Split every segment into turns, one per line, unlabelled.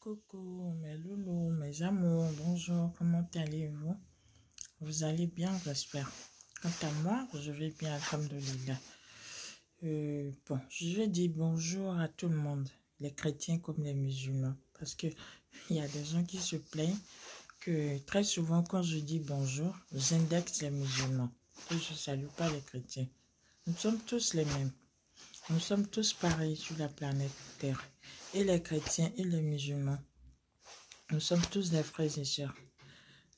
Coucou mes loulous, mes amours, bonjour, comment allez-vous? Vous allez bien, j'espère. Quant à moi, je vais bien, alhamdoulilah. Bon, je vais dire bonjour à tout le monde, les chrétiens comme les musulmans, parce que il y a des gens qui se plaignent que très souvent quand je dis bonjour, j'indexe les musulmans et je ne salue pas les chrétiens. Nous sommes tous les mêmes. Nous sommes tous pareils sur la planète Terre. Et les chrétiens et les musulmans. Nous sommes tous des frères et sœurs.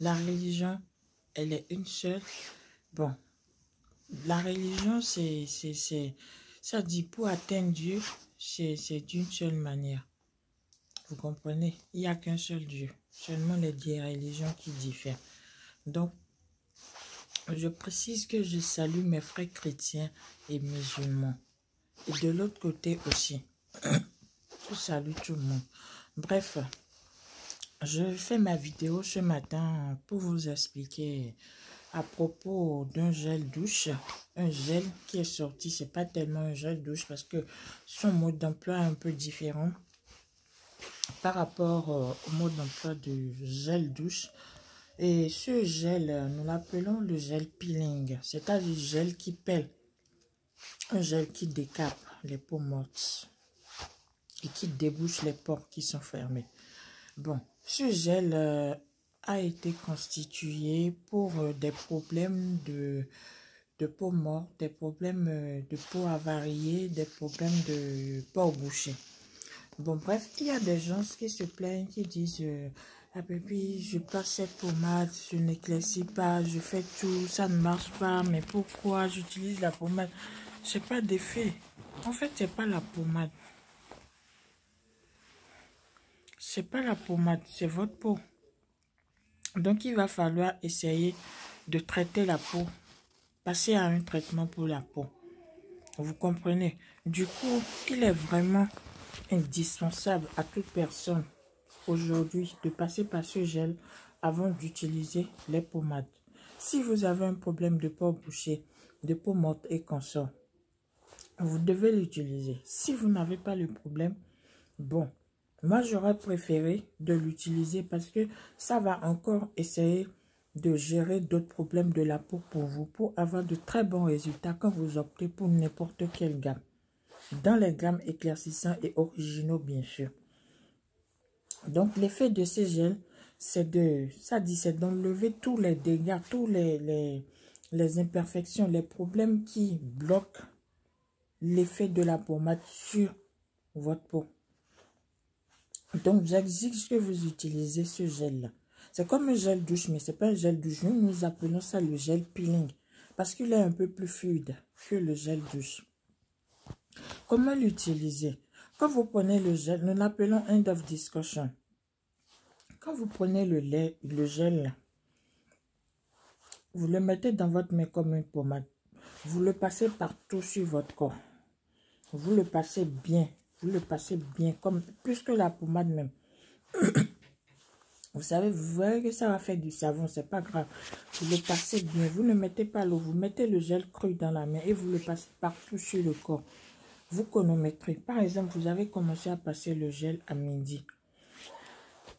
La religion, elle est une seule. Bon, la religion, ça dit pour atteindre Dieu, c'est d'une seule manière. Vous comprenez? Il n'y a qu'un seul Dieu. Seulement les 10 religions qui diffèrent. Donc, je précise que je salue mes frères chrétiens et musulmans. Et de l'autre côté aussi. Je salue tout le monde. Bref, je fais ma vidéo ce matin pour vous expliquer à propos d'un gel douche. Un gel qui est sorti, c'est pas tellement un gel douche parce que son mode d'emploi est un peu différent par rapport au mode d'emploi du gel douche. Et ce gel, nous l'appelons le gel peeling, c'est-à-dire gel qui pèle. Un gel qui décape les peaux mortes et qui débouche les pores qui sont fermés. Bon, ce gel a été constitué pour des problèmes de peau morte, des problèmes de peau avariée, des problèmes de pores bouchés. Bon, bref, il y a des gens qui se plaignent, qui disent ah baby, je passe cette pommade, je n'éclaircis pas, je fais tout, ça ne marche pas, mais pourquoi j'utilise la pommade? C'est pas d'effet. En fait, c'est pas la pommade. C'est pas la pommade, c'est votre peau. Donc, il va falloir essayer de traiter la peau. Passer à un traitement pour la peau. Vous comprenez? Du coup, il est vraiment indispensable à toute personne aujourd'hui de passer par ce gel avant d'utiliser les pommades. Si vous avez un problème de peau bouchée, de peau morte et consort, vous devez l'utiliser. Si vous n'avez pas le problème, bon, moi j'aurais préféré de l'utiliser parce que ça va encore essayer de gérer d'autres problèmes de la peau pour vous, pour avoir de très bons résultats quand vous optez pour n'importe quelle gamme. Dans les gammes éclaircissants et originaux, bien sûr. Donc, l'effet de ces gels, c'est d'enlever tous les dégâts, tous les imperfections, les problèmes qui bloquent l'effet de la pommade sur votre peau. Donc, j'exige que vous utilisez ce gel-là. C'est comme un gel douche, mais ce n'est pas un gel douche. Nous appelons ça le gel peeling. Parce qu'il est un peu plus fluide que le gel douche. Comment l'utiliser? Quand vous prenez le gel, nous l'appelons end of discussion. Quand vous prenez le gel, vous le mettez dans votre main comme une pommade. Vous le passez partout sur votre corps. Vous le passez bien. Vous le passez bien, comme plus que la pommade même. Vous savez, vous voyez que ça va faire du savon, c'est pas grave. Vous le passez bien, vous ne mettez pas l'eau, vous mettez le gel cru dans la main et vous le passez partout sur le corps. Vous chronométrez. Par exemple, vous avez commencé à passer le gel à midi.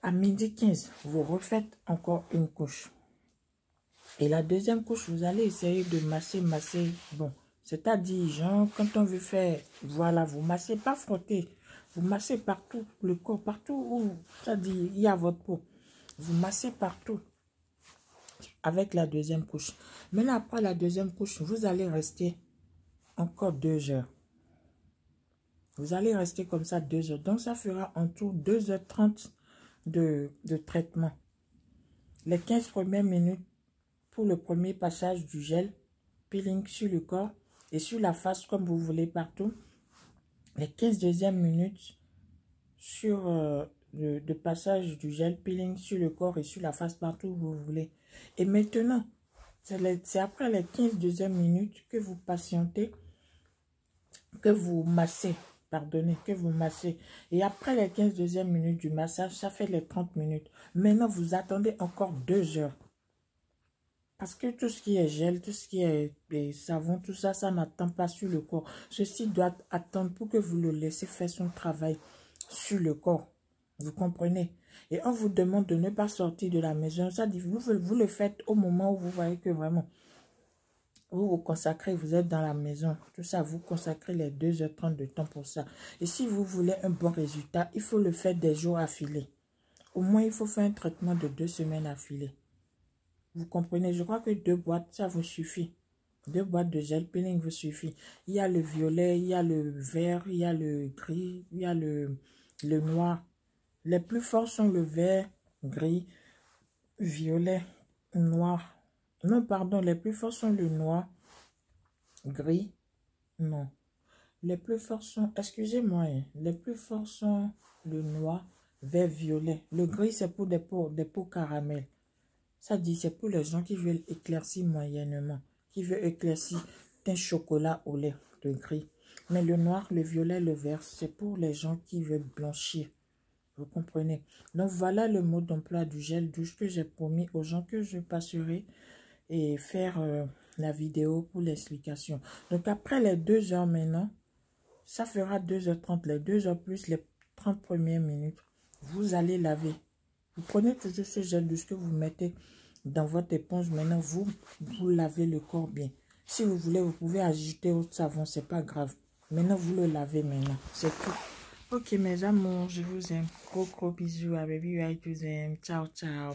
À midi 15, vous refaites encore une couche. Et la deuxième couche, vous allez essayer de masser. Bon, c'est-à-dire, genre, quand on veut faire, voilà, vous massez, pas frotter. Vous massez partout, le corps, partout où, c'est-à-dire, il y a votre peau. Vous massez partout avec la deuxième couche. Maintenant, après la deuxième couche, vous allez rester encore 2 heures. Vous allez rester comme ça 2 heures. Donc, ça fera en tout 2h30 de traitement. Les 15 premières minutes pour le premier passage du gel peeling sur le corps et sur la face comme vous voulez partout. Les 15 deuxièmes minutes sur le passage du gel peeling sur le corps et sur la face partout où vous voulez. Et maintenant, c'est après les 15 deuxièmes minutes que vous patientez, que vous massez. Pardonnez, que vous massez. Et après les 15 deuxièmes minutes du massage, ça fait les 30 minutes. Maintenant, vous attendez encore 2 heures. Parce que tout ce qui est gel, tout ce qui est savon, tout ça, ça n'attend pas sur le corps. Ceci doit attendre pour que vous le laissez faire son travail sur le corps. Vous comprenez? Et on vous demande de ne pas sortir de la maison. Ça dit, vous le faites au moment où vous voyez que vraiment, vous vous consacrez, vous êtes dans la maison. Tout ça, vous consacrez les 2h30 de temps pour ça. Et si vous voulez un bon résultat, il faut le faire des jours affilés. Au moins, il faut faire un traitement de 2 semaines affilées. Vous comprenez? Je crois que 2 boîtes, ça vous suffit. 2 boîtes de gel peeling vous suffit. Il y a le violet, il y a le vert, il y a le gris, il y a le noir. Les plus forts sont le vert, gris, violet, noir. Non, pardon, les plus forts sont le noir, gris, non. Les plus forts sont, excusez-moi, les plus forts sont le noir, vert, violet. Le gris, c'est pour des peaux caramel. Ça dit, c'est pour les gens qui veulent éclaircir moyennement, qui veulent éclaircir d'un chocolat au lait de gris. Mais le noir, le violet, le vert, c'est pour les gens qui veulent blanchir. Vous comprenez? Donc, voilà le mode d'emploi du gel douche que j'ai promis aux gens que je passerai et faire la vidéo pour l'explication. Donc, après les 2 heures maintenant, ça fera 2h30, les 2 heures plus les 30 premières minutes. Vous allez laver. Vous prenez toujours ce gel douche que vous mettez dans votre éponge. Maintenant, vous lavez le corps bien. Si vous voulez, vous pouvez ajouter autre savon, c'est pas grave. Maintenant, vous le lavez maintenant. C'est tout. Ok, mes amours, je vous aime. Gros bisous à baby, I vous aime. Ciao, ciao.